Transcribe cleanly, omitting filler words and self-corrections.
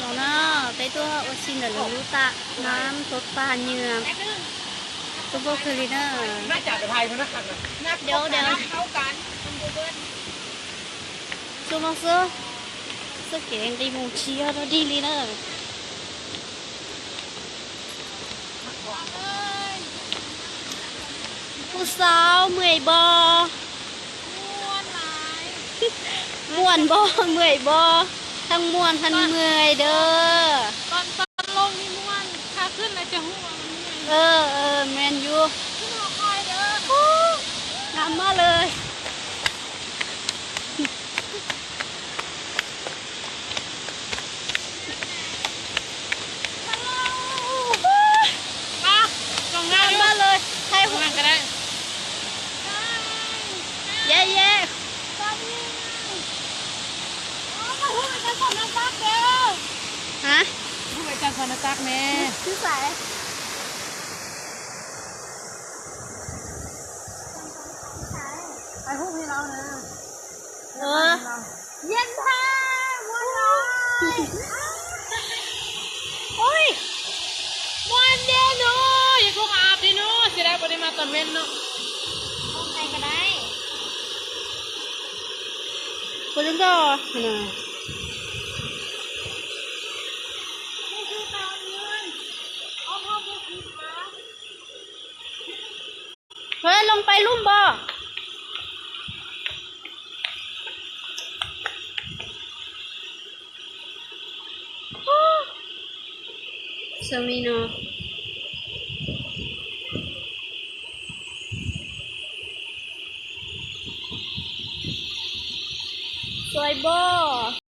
nó nó cái tua ô xin là lú tạ nám tốt pa nhựa tôi vô cười nữa น่าจะไทยมันนะครับ đều đều เข้ากัน chú mong xưa xưa kể đi mùng chia nó đi đi nữaผู้สาวเมื่อยบ่ ม้วนหลาย ม่วนบ่เมื่อยบ่ทั้งม่วนทั้งเมื่อยเด้อ ตอนลงนี่ม้วนถ้าขึ้นแล้วจะหัวมันเหนื่อย แมนยู ขึ้นหอคอยเด้อ น้ำมาเลยอ่ะตรงนั้น น้ำมาเลยให้ ตรงนั้นก็ได้ เย่เย่ ตอนนี้มาพูดไปจะสอนน้ำตักเด้อ ฮะ พูดไปจะสอนน้ำตักแม่ ชื่อสาย ไปพูดให้เรานะ เย็นแท้ม้วนเลยโอ้ย ม้วนเด้อหนูอย่าพวกอาบดิหนูสิได้บ่ได้มาตอนเว้นเนาะ ต้องใครก็ได้คุณลุงก็น่ะ นี่คือตอนยืนเอาพ่อพูดผิดนะ เฮ้ยลงไปลุ่มบ่สามีเนาะสวยบ่